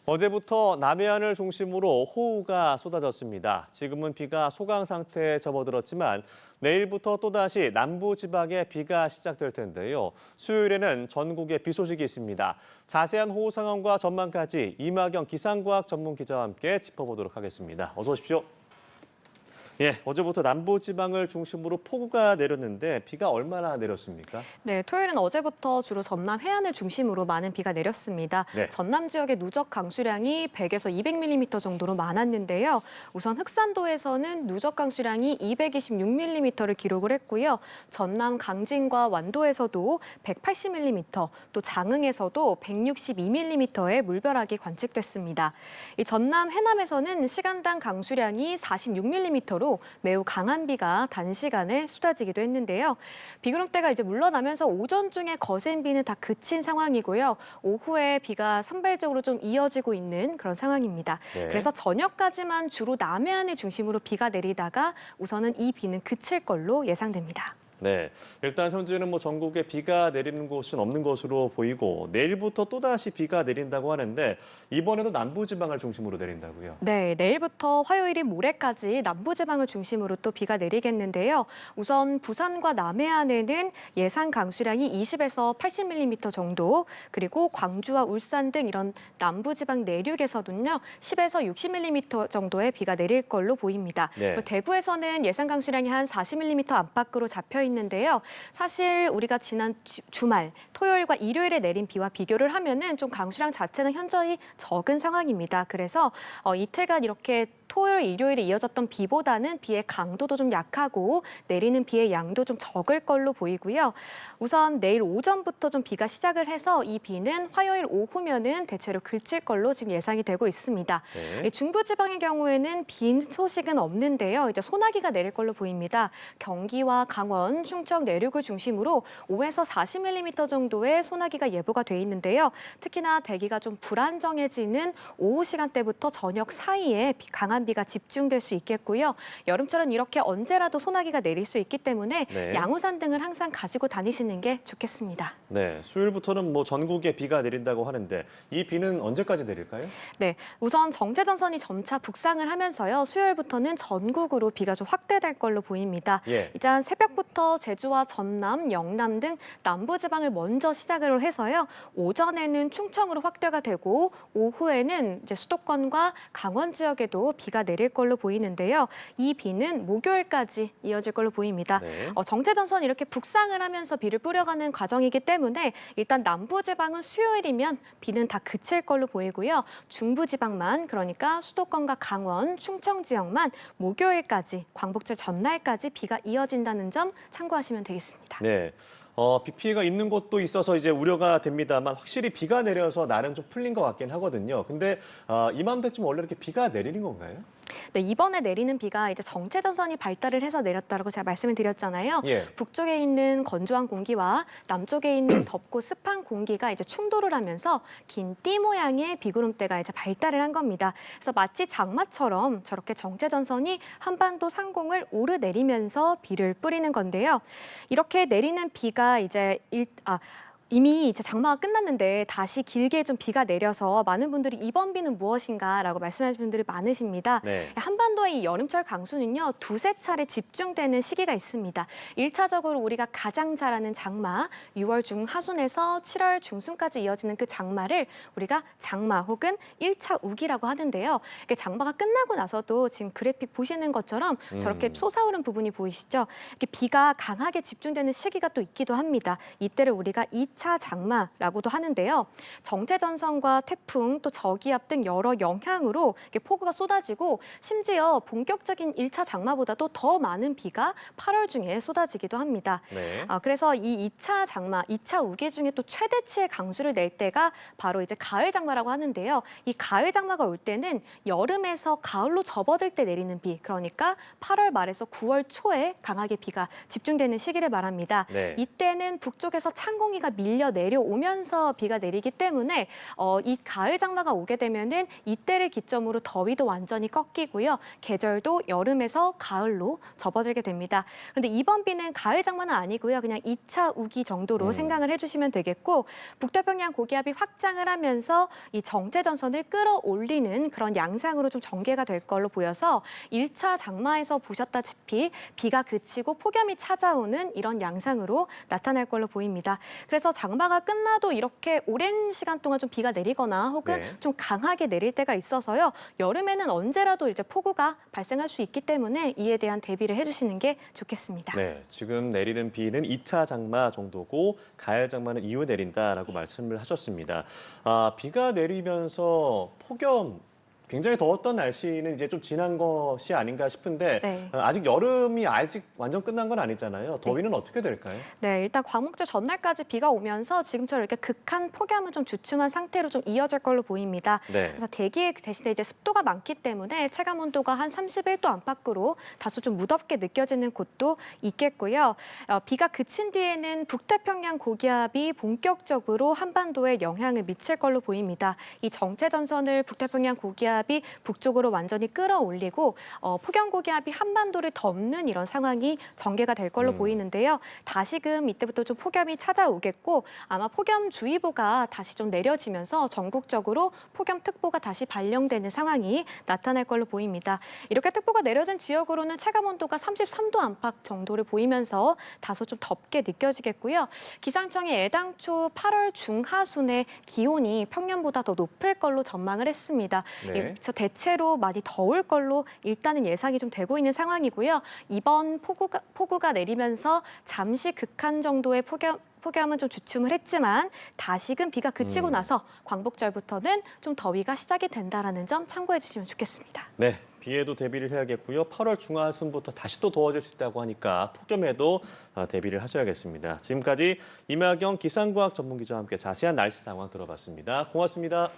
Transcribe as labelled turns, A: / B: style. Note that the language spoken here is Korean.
A: 어제부터 남해안을 중심으로 호우가 쏟아졌습니다. 지금은 비가 소강 상태에 접어들었지만 내일부터 또다시 남부지방에 비가 시작될 텐데요. 수요일에는 전국에 비 소식이 있습니다. 자세한 호우 상황과 전망까지 이마경 기상과학 전문 기자와 함께 짚어보도록 하겠습니다. 어서 오십시오. 예, 어제부터 남부지방을 중심으로 폭우가 내렸는데 비가 얼마나 내렸습니까?
B: 네, 토요일은 어제부터 주로 전남 해안을 중심으로 많은 비가 내렸습니다.
A: 네.
B: 전남 지역의 누적 강수량이 100에서 200mm 정도로 많았는데요. 우선 흑산도에서는 누적 강수량이 226mm를 기록을 했고요. 전남 강진과 완도에서도 180mm, 또 장흥에서도 162mm의 물벼락이 관측됐습니다. 이 전남 해남에서는 시간당 강수량이 46mm로 매우 강한 비가 단시간에 쏟아지기도 했는데요. 비구름대가 이제 물러나면서 오전 중에 거센 비는 다 그친 상황이고요. 오후에 비가 산발적으로 좀 이어지고 있는 그런 상황입니다.
A: 네.
B: 그래서 저녁까지만 주로 남해안을 중심으로 비가 내리다가 우선은 이 비는 그칠 걸로 예상됩니다.
A: 네, 일단 현재는 전국에 비가 내리는 곳은 없는 것으로 보이고 내일부터 또다시 비가 내린다고 하는데 이번에도 남부지방을 중심으로 내린다고요?
B: 네, 내일부터 화요일인 모레까지 남부지방을 중심으로 또 비가 내리겠는데요. 우선 부산과 남해안에는 예상 강수량이 20에서 80mm 정도, 그리고 광주와 울산 등 이런 남부지방 내륙에서는요, 10에서 60mm 정도의 비가 내릴 걸로 보입니다.
A: 네.
B: 대구에서는 예상 강수량이 한 40mm 안팎으로 잡혀 있는데요. 사실 우리가 지난 주말 토요일과 일요일에 내린 비와 비교를 하면은 좀 강수량 자체는 현저히 적은 상황입니다. 그래서 이틀간 이렇게 토요일, 일요일에 이어졌던 비보다는 비의 강도도 좀 약하고 내리는 비의 양도 좀 적을 걸로 보이고요. 우선 내일 오전부터 좀 비가 시작을 해서 이 비는 화요일 오후면은 대체로 그칠 걸로 지금 예상이 되고 있습니다.
A: 네.
B: 중부지방의 경우에는 비 소식은 없는데요. 이제 소나기가 내릴 걸로 보입니다. 경기와 강원, 충청 내륙을 중심으로 5에서 40mm 정도의 소나기가 예보가 돼 있는데요. 특히나 대기가 좀 불안정해지는 오후 시간대부터 저녁 사이에 강한 비가 집중될 수 있겠고요. 여름철은 이렇게 언제라도 소나기가 내릴 수 있기 때문에
A: 네.
B: 양우산 등을 항상 가지고 다니시는 게 좋겠습니다.
A: 네, 수요일부터는 전국에 비가 내린다고 하는데 이 비는 언제까지 내릴까요?
B: 네, 우선 정체전선이 점차 북상을 하면서요. 수요일부터는 전국으로 비가 좀 확대될 걸로 보입니다.
A: 예.
B: 일단 새벽부터 제주와 전남, 영남 등 남부지방을 먼저 시작을 해서요. 오전에는 충청으로 확대가 되고 오후에는 이제 수도권과 강원 지역에도 비가 내릴 걸로 보이는데요. 이 비는 목요일까지 이어질 걸로 보입니다.
A: 네.
B: 정체전선이 이렇게 북상을 하면서 비를 뿌려가는 과정이기 때문에 일단 남부지방은 수요일이면 비는 다 그칠 걸로 보이고요. 중부지방만, 그러니까 수도권과 강원, 충청 지역만 목요일까지, 광복절 전날까지 비가 이어진다는 점 참고하시면 되겠습니다.
A: 네. 비 피해가 있는 곳도 있어서 이제 우려가 됩니다만 확실히 비가 내려서 날은 좀 풀린 것 같긴 하거든요. 근데 이맘때쯤 원래 이렇게 비가 내리는 건가요?
B: 네, 이번에 내리는 비가 이제 정체전선이 발달을 해서 내렸다고 제가 말씀을 드렸잖아요.
A: 예.
B: 북쪽에 있는 건조한 공기와 남쪽에 있는 덥고 습한 공기가 이제 충돌을 하면서 긴 띠 모양의 비구름대가 이제 발달을 한 겁니다. 그래서 마치 장마처럼 저렇게 정체전선이 한반도 상공을 오르내리면서 비를 뿌리는 건데요. 이렇게 내리는 비가 이제 이미 이제 장마가 끝났는데 다시 길게 좀 비가 내려서 많은 분들이 이번 비는 무엇인가라고 말씀하시는 분들이 많으십니다.
A: 네.
B: 한반도의 이 여름철 강수는요, 두세 차례 집중되는 시기가 있습니다. 1차적으로 우리가 가장 잘 아는 장마, 6월 중하순에서 7월 중순까지 이어지는 그 장마를 우리가 장마 혹은 1차 우기라고 하는데요. 장마가 끝나고 나서도 지금 그래픽 보시는 것처럼 저렇게 솟아오른 부분이 보이시죠? 이렇게 비가 강하게 집중되는 시기가 또 있기도 합니다. 이때를 우리가 2차 장마라고도 하는데요. 정체전선과 태풍, 또 저기압 등 여러 영향으로 이렇게 폭우가 쏟아지고 심지어 본격적인 1차 장마보다도 더 많은 비가 8월 중에 쏟아지기도 합니다.
A: 네.
B: 그래서 이 2차 장마, 2차 우기 중에 또 최대치의 강수를 낼 때가 바로 이제 가을 장마라고 하는데요. 이 가을 장마가 올 때는 여름에서 가을로 접어들 때 내리는 비, 그러니까 8월 말에서 9월 초에 강하게 비가 집중되는 시기를 말합니다.
A: 네.
B: 이때는 북쪽에서 찬 공기가 밀 밀려 내려오면서 비가 내리기 때문에 이 가을 장마가 오게 되면은 이때를 기점으로 더위도 완전히 꺾이고요. 계절도 여름에서 가을로 접어들게 됩니다. 그런데 이번 비는 가을 장마는 아니고요. 그냥 2차 우기 정도로 생각을 해주시면 되겠고 북태평양 고기압이 확장을 하면서 이 정체전선을 끌어올리는 그런 양상으로 좀 전개가 될 걸로 보여서 1차 장마에서 보셨다시피 비가 그치고 폭염이 찾아오는 이런 양상으로 나타날 걸로 보입니다. 그래서 장마가 끝나도 이렇게 오랜 시간 동안 좀 비가 내리거나 혹은
A: 네.
B: 좀 강하게 내릴 때가 있어서요. 여름에는 언제라도 이제 폭우가 발생할 수 있기 때문에 이에 대한 대비를 해주시는 게 좋겠습니다.
A: 네, 지금 내리는 비는 2차 장마 정도고 가을 장마는 이후에 내린다라고 말씀을 하셨습니다. 비가 내리면서 폭염 굉장히 더웠던 날씨는 이제 좀 지난 것이 아닌가 싶은데
B: 네.
A: 아직 여름이 아직 완전 끝난 건 아니잖아요. 더위는 어떻게 될까요?
B: 네, 일단 광복절 전날까지 비가 오면서 지금처럼 이렇게 극한 폭염은 좀 주춤한 상태로 좀 이어질 걸로 보입니다.
A: 네.
B: 그래서 대기 대신에 이제 습도가 많기 때문에 체감 온도가 한 31도 안팎으로 다소 좀 무덥게 느껴지는 곳도 있겠고요. 비가 그친 뒤에는 북태평양 고기압이 본격적으로 한반도에 영향을 미칠 걸로 보입니다. 이 정체전선을 북태평양 고기압이 북쪽으로 완전히 끌어올리고 폭염 고기압이 한반도를 덮는 이런 상황이 전개가 될 걸로 보이는데요. 다시금 이때부터 좀 폭염이 찾아오겠고 아마 폭염주의보가 다시 좀 내려지면서 전국적으로 폭염특보가 다시 발령되는 상황이 나타날 걸로 보입니다. 이렇게 특보가 내려진 지역으로는 체감 온도가 33도 안팎 정도를 보이면서 다소 좀 덥게 느껴지겠고요. 기상청이 애당초 8월 중하순에 기온이 평년보다 더 높을 걸로 전망을 했습니다.
A: 네.
B: 그래서 대체로 많이 더울 걸로 일단은 예상이 좀 되고 있는 상황이고요. 이번 폭우가 내리면서 잠시 극한 정도의 폭염은 좀 주춤을 했지만 다시금 비가 그치고 나서 광복절부터는 좀 더위가 시작이 된다라는 점 참고해 주시면 좋겠습니다.
A: 네, 비에도 대비를 해야겠고요. 8월 중하순부터 다시 또 더워질 수 있다고 하니까 폭염에도 대비를 하셔야겠습니다. 지금까지 임하경 기상과학 전문기자와 함께 자세한 날씨 상황 들어봤습니다. 고맙습니다.